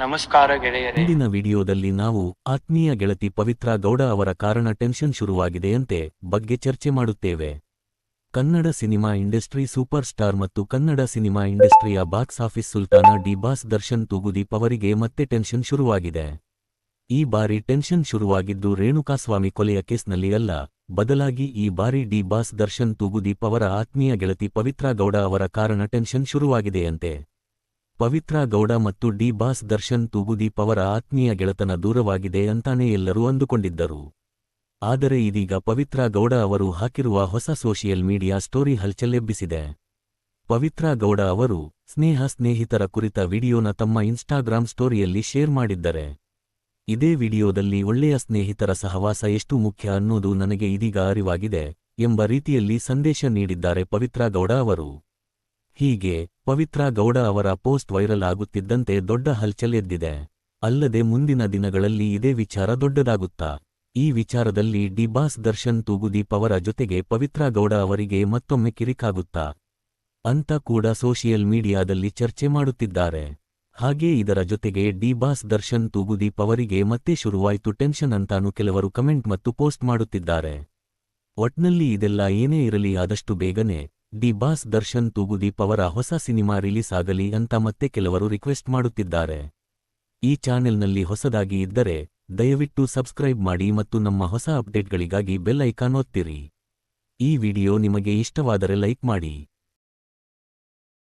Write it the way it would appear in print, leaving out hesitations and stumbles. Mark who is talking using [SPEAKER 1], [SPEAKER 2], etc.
[SPEAKER 1] ನಮಸ್ಕಾರ ಗೆಳೆಯರೇ.
[SPEAKER 2] ಇಂದಿನ ವಿಡಿಯೋದಲ್ಲಿ ನಾವು ಆತ್ಮೀಯ ಗೆಳತಿ ಪವಿತ್ರಾ ಗೌಡ ಅವರ ಕಾರಣ ಟೆನ್ಷನ್ ಶುರುವಾಗಿದೆಯಂತೆ ಬಗ್ಗೆ ಚರ್ಚೆ ಮಾಡುತ್ತೇವೆ. Kannada cinema industry super star ಮತ್ತು ಕನ್ನಡ ಸಿನಿಮಾ ಇಂಡಸ್ಟ್ರಿಯ ಬಾಕ್ಸ್ ಆಫೀಸ್ ಸುಲ್ತಾನ ಡಿ ಬಾಸ್ ದರ್ಶನ್ ತೂಗುದೀಪ್ ಅವರಿಗೆ ಮತ್ತೆ ಟೆನ್ಷನ್ ಶುರುವಾಗಿದೆ. ಈ ಬಾರಿ ಟೆನ್ಷನ್ ಶುರುವಾಗಿದ್ದು ರೇಣುಕಾಸ್ವಾಮಿ ಕೊಲೆಯ ಕೇಸ್ನಲ್ಲಿ ಅಲ್ಲ, ಬದಲಾಗಿ ಈ ಬಾರಿ ಡಿ ಬಾಸ್ ದರ್ಶನ್ ತೂಗುದೀಪ್ ಅವರ ಆತ್ಮೀಯ ಗೆಳತಿ ಪವಿತ್ರಾ ಗೌಡ ಅವರ ಕಾರಣ ಟೆನ್ಷನ್ ಶುರುವಾಗಿದೆಯಂತೆ. ಪವಿತ್ರಾ ಗೌಡ ಮತ್ತು ಡಿ ಬಾಸ್ ದರ್ಶನ್ ತೂಗುದೀಪ್ ಅವರ ಆತ್ಮೀಯ ಗೆಳತನ ದೂರವಾಗಿದೆ ಅಂತಾನೆ ಎಲ್ಲರೂ ಅಂದುಕೊಂಡಿದ್ದರು. ಆದರೆ ಇದೀಗ ಪವಿತ್ರಾ ಗೌಡ ಅವರು ಹಾಕಿರುವ ಹೊಸ ಸೋಷಿಯಲ್ ಮೀಡಿಯಾ ಸ್ಟೋರಿ ಹಲ್ಚಲೆಬ್ಬಿಸಿದೆ. ಪವಿತ್ರಾ ಗೌಡ ಅವರು ಸ್ನೇಹಿತರ ಕುರಿತ ವಿಡಿಯೋನ ತಮ್ಮ ಇನ್ಸ್ಟಾಗ್ರಾಮ್ ಸ್ಟೋರಿಯಲ್ಲಿ ಶೇರ್ ಮಾಡಿದ್ದಾರೆ. ಇದೇ ವಿಡಿಯೋದಲ್ಲಿ ಒಳ್ಳೆಯ ಸ್ನೇಹಿತರ ಸಹವಾಸ ಎಷ್ಟು ಮುಖ್ಯ ಅನ್ನೋದು ನನಗೆ ಇದೀಗ ಅರಿವಾಗಿದೆ ಎಂಬ ರೀತಿಯಲ್ಲಿ ಸಂದೇಶ ನೀಡಿದ್ದಾರೆ ಪವಿತ್ರಾ ಗೌಡ ಅವರು. ಹೀಗೆ ಪವಿತ್ರಾ ಗೌಡ ಅವರ ಪೋಸ್ಟ್ ವೈರಲ್ ಆಗುತ್ತಿದ್ದಂತೆ ದೊಡ್ಡ ಹಲ್ಚಲ್ ಎದ್ದಿದೆ. ಅಲ್ಲದೆ ಮುಂದಿನ ದಿನಗಳಲ್ಲಿ ಇದೇ ವಿಚಾರ ದೊಡ್ಡದಾಗುತ್ತಾ, ಈ ವಿಚಾರದಲ್ಲಿ ಡಿ ಬಾಸ್ ದರ್ಶನ್ ತೂಗುದೀಪ್ ಅವರ ಜೊತೆಗೆ ಪವಿತ್ರಾ ಗೌಡ ಅವರಿಗೆ ಮತ್ತೊಮ್ಮೆ ಕಿರಿಕಾಗುತ್ತಾ ಅಂತ ಕೂಡ ಸೋಷಿಯಲ್ ಮೀಡಿಯಾದಲ್ಲಿ ಚರ್ಚೆ ಮಾಡುತ್ತಿದ್ದಾರೆ. ಹಾಗೇ ಇದರ ಜೊತೆಗೆ ಡಿ ಬಾಸ್ ದರ್ಶನ್ ತೂಗುದೀಪ್ ಅವರಿಗೆ ಮತ್ತೆ ಶುರುವಾಯ್ತು ಟೆನ್ಷನ್ ಅಂತಾನು ಕೆಲವರು ಕಮೆಂಟ್ ಮತ್ತು ಪೋಸ್ಟ್ ಮಾಡುತ್ತಿದ್ದಾರೆ. ಒಟ್ನಲ್ಲಿ ಇದೆಲ್ಲ ಏನೇ ಇರಲಿ ಆದಷ್ಟು ಬೇಗನೆ ಡಿ ಬಾಸ್ ದರ್ಶನ್ ತೂಗುದೀಪ್ ಅವರ ಹೊಸ ಸಿನಿಮಾ ರಿಲೀಸ್ ಆಗಲಿ ಅಂತ ಮತ್ತೆ ಕೆಲವರು ರಿಕ್ವೆಸ್ಟ್ ಮಾಡುತ್ತಿದ್ದಾರೆ. ಈ ಚಾನೆಲ್ನಲ್ಲಿ ಹೊಸದಾಗಿ ಇದ್ದರೆ ದಯವಿಟ್ಟು ಸಬ್ಸ್ಕ್ರೈಬ್ ಮಾಡಿ ಮತ್ತು ನಮ್ಮ ಹೊಸ ಅಪ್ಡೇಟ್ಗಳಿಗಾಗಿ ಬೆಲ್ ಐಕಾನ್ ಒತ್ತಿರಿ. ಈ ವಿಡಿಯೋ ನಿಮಗೆ ಇಷ್ಟವಾದರೆ ಲೈಕ್ ಮಾಡಿ.